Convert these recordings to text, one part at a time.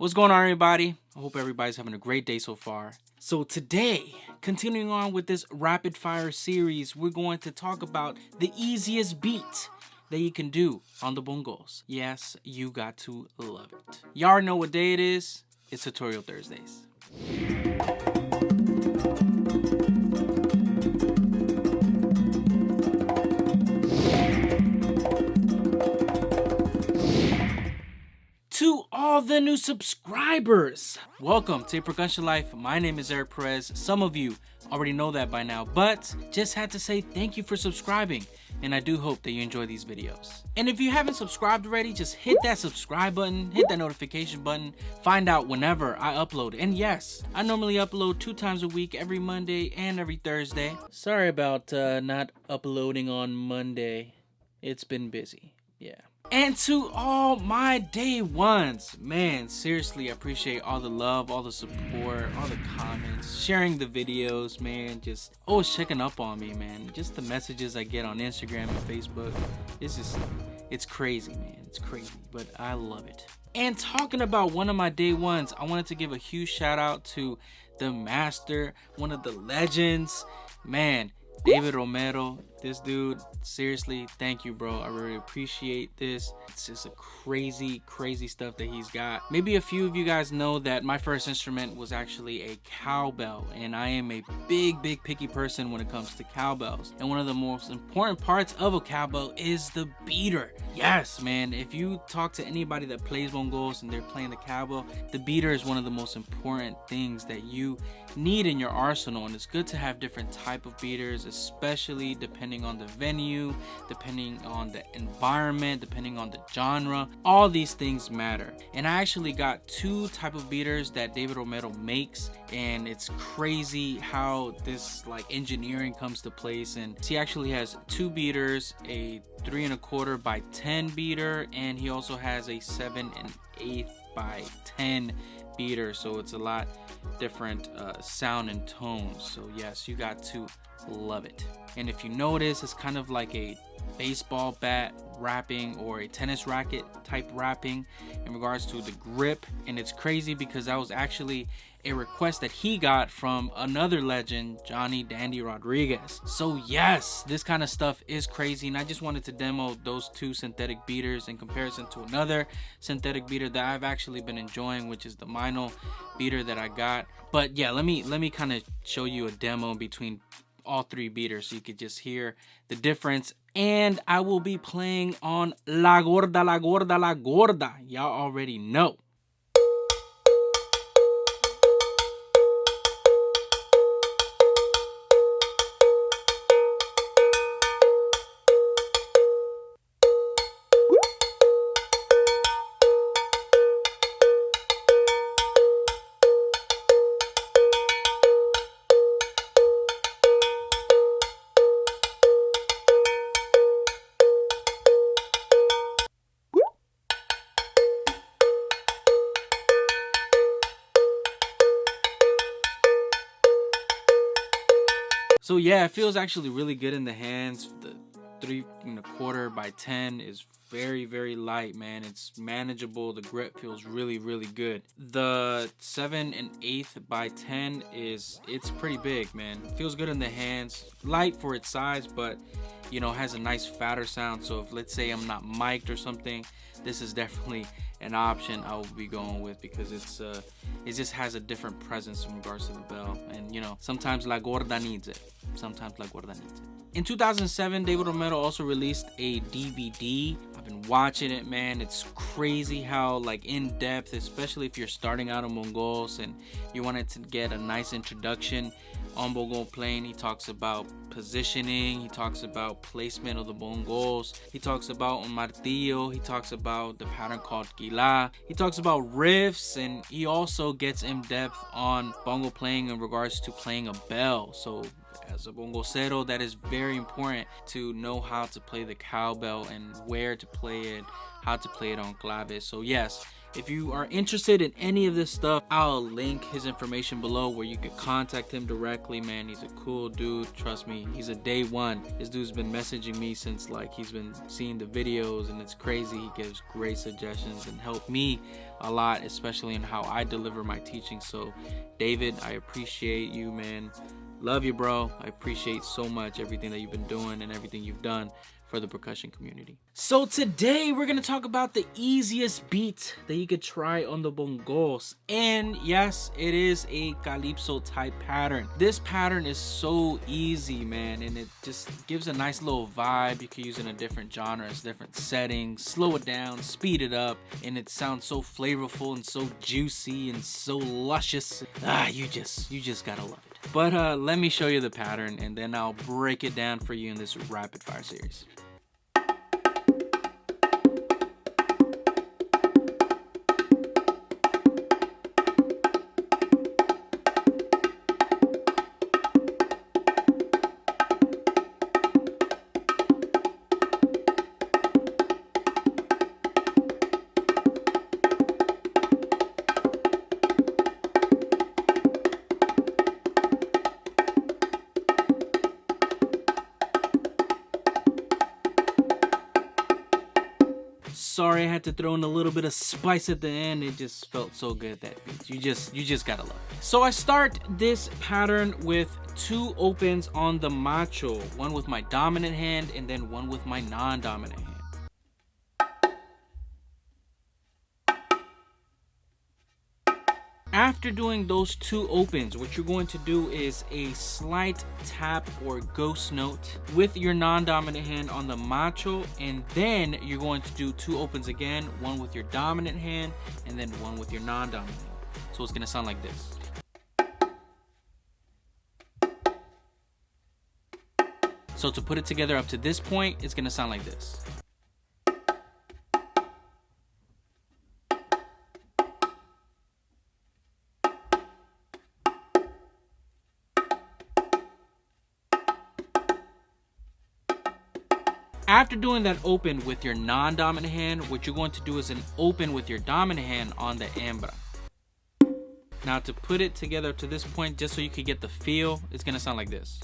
What's going on, everybody? I hope everybody's having a great day so far. So today, continuing on with this rapid fire series, we're going to talk about the easiest beat that you can do on the bongos. Yes, you got to love it. Y'all already know what day it is. It's Tutorial Thursdays. To all the new subscribers, welcome to Percussion Life. My name is Eric Perez. Some of you already know that by now, but just had to say thank you for subscribing, and I do hope that you enjoy these videos. And if you haven't subscribed already, just hit that subscribe button, hit that notification button, find out whenever I upload. And yes, I normally upload 2 times a week, every Monday and every Thursday. Sorry about not uploading on Monday. It's been busy, yeah. And to all my day ones, man, seriously, I appreciate all the love, all the support, all the comments, sharing the videos, man, just always checking up on me, man. Just the messages I get on Instagram and Facebook, it's crazy, man, it's crazy, but I love it. And talking about one of my day ones, I wanted to give a huge shout out to the master, one of the legends, man, David Romero. This dude, seriously, thank you, bro. I really appreciate this. It's just a crazy stuff that he's got. Maybe a few of you guys know that my first instrument was actually a cowbell, and I am a big picky person when it comes to cowbells. And one of the most important parts of a cowbell is the beater. Yes, man, if you talk to anybody that plays bongos and they're playing the cowbell, the beater is one of the most important things that you need in your arsenal. And it's good to have different type of beaters, especially depending on the venue, depending on the environment, depending on the genre. All these things matter. And I actually got 2 type of beaters that David Romero makes, and it's crazy how this like engineering comes to place. And he actually has 2 beaters, a 3 1/4 by 10 beater, and he also has a 7 1/8 by 10 beater, so it's a lot different sound and tones. So yes, you got to love it. And if you notice, it's kind of like a baseball bat wrapping or a tennis racket type wrapping in regards to the grip. And it's crazy because that was actually a request that he got from another legend, Johnny Dandy Rodriguez. So yes, this kind of stuff is crazy, and I just wanted to demo those 2 synthetic beaters in comparison to another synthetic beater that I've actually been enjoying, which is the Mino beater that I got. But yeah, let me kind of show you a demo between all 3 beaters so you could just hear the difference. And I will be playing on La Gorda, La Gorda, La Gorda. Y'all already know. So yeah, it feels actually really good in the hands. The 3 1/4 by 10 is very light, man. It's manageable. The grip feels really good. The 7 1/8 by 10 it's pretty big, man. It feels good in the hands. Light for its size, but you know, has a nice fatter sound. So if, let's say, I'm not mic'd or something, this is definitely an option I will be going with, because it just has a different presence in regards to the bell. And you know, sometimes La Gorda needs it. Sometimes La Gorda needs it. In 2007, David Romero also released a DVD. I've been watching it, man. It's crazy how like in depth, especially if you're starting out on bongos and you wanted to get a nice introduction on bongo playing. He talks about positioning, he talks about placement of the bongos, he talks about un martillo, he talks about the pattern called quila, he talks about riffs, and he also gets in depth on bongo playing in regards to playing a bell. So as a bongosero, that is very important to know how to play the cowbell and where to play it, how to play it on claves. So yes, If you are interested in any of this stuff, I'll link his information below where you can contact him directly, man. He's a cool dude, trust me. He's a day one. This dude's been messaging me since like he's been seeing the videos, and it's crazy. He gives great suggestions and helped me a lot, especially in how I deliver my teaching. So David, I appreciate you, man. Love you, bro. I appreciate so much everything that you've been doing and everything you've done for the percussion community. So today we're gonna talk about the easiest beat that you could try on the bongos. And yes, it is a Calypso type pattern. This pattern is so easy, man, and it just gives a nice little vibe. You can use it in different genres, different settings, slow it down, speed it up, and it sounds so flavorful and so juicy and so luscious. You just gotta love it. But let me show you the pattern, and then I'll break it down for you in this rapid fire series. Sorry, I had to throw in a little bit of spice at the end. It just felt so good, that beat. You just gotta love it. So I start this pattern with 2 opens on the macho, one with my dominant hand and then one with my non-dominant hand. After doing those 2 opens, what you're going to do is a slight tap or ghost note with your non-dominant hand on the macho, and then you're going to do 2 opens again, one with your dominant hand and then one with your non-dominant hand. So it's going to sound like this. So to put it together up to this point, it's going to sound like this. After doing that open with your non-dominant hand, what you're going to do is an open with your dominant hand on the hembra. Now to put it together to this point, just so you can get the feel, it's going to sound like this.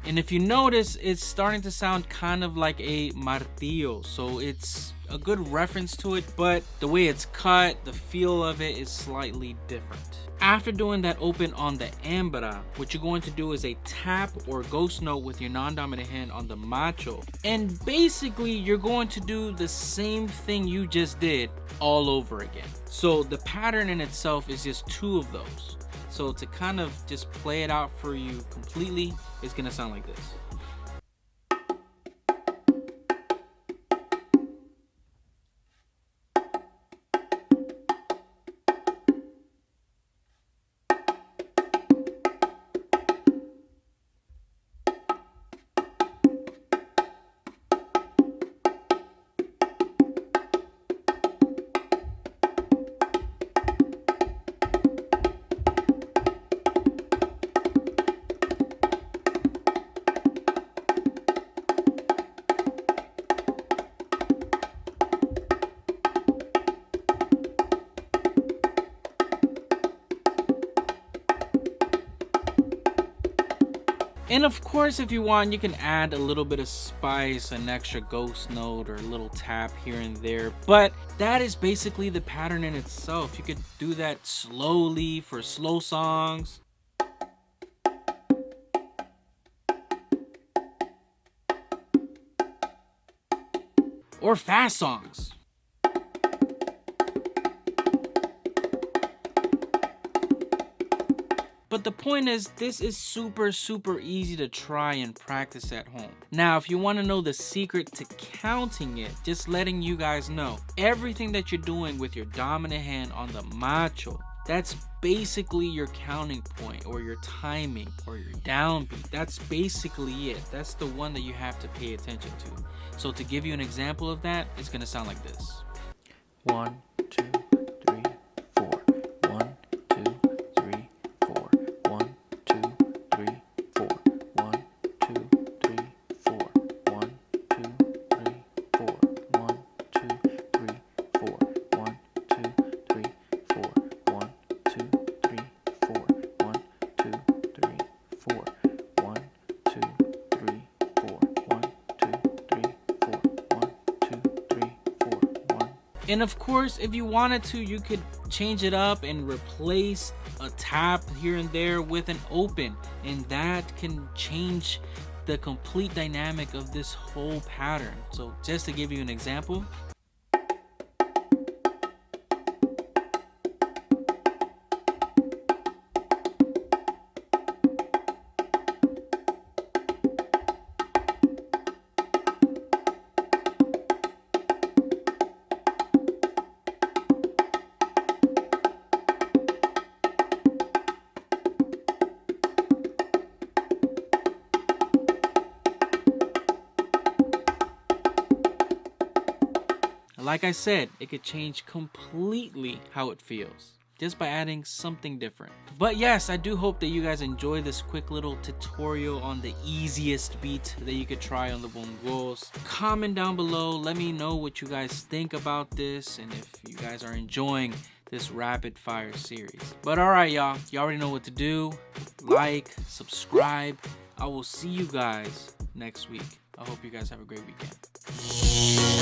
And if you notice, it's starting to sound kind of like a martillo, so it's a good reference to it, but the way it's cut, the feel of it is slightly different. After doing that open on the hembra, what you're going to do is a tap or ghost note with your non-dominant hand on the macho, and basically you're going to do the same thing you just did all over again. So the pattern in itself is just 2 of those. So to kind of just play it out for you completely, it's gonna sound like this. And of course, if you want, you can add a little bit of spice, an extra ghost note, or a little tap here and there. But that is basically the pattern in itself. You could do that slowly for slow songs. Or fast songs. But the point is, this is super easy to try and practice at home. Now, if you want to know the secret to counting it, just letting you guys know, everything that you're doing with your dominant hand on the macho, that's basically your counting point or your timing or your downbeat. That's basically it. That's the one that you have to pay attention to. So to give you an example of that, it's going to sound like this. 1, 2, 3, 4. 1, 2, 3, 4. 1, 2, 3, 4. 1, 2, 3, And of course, if you wanted to, you could change it up and replace a tap here and there with an open, and that can change the complete dynamic of this whole pattern. So just to give you an example, like I said, it could change completely how it feels just by adding something different. But yes, I do hope that you guys enjoy this quick little tutorial on the easiest beat that you could try on the Bongos. Comment down below, let me know what you guys think about this and if you guys are enjoying this rapid fire series. But alright y'all, you already know what to do. Like, subscribe. I will see you guys next week. I hope you guys have a great weekend.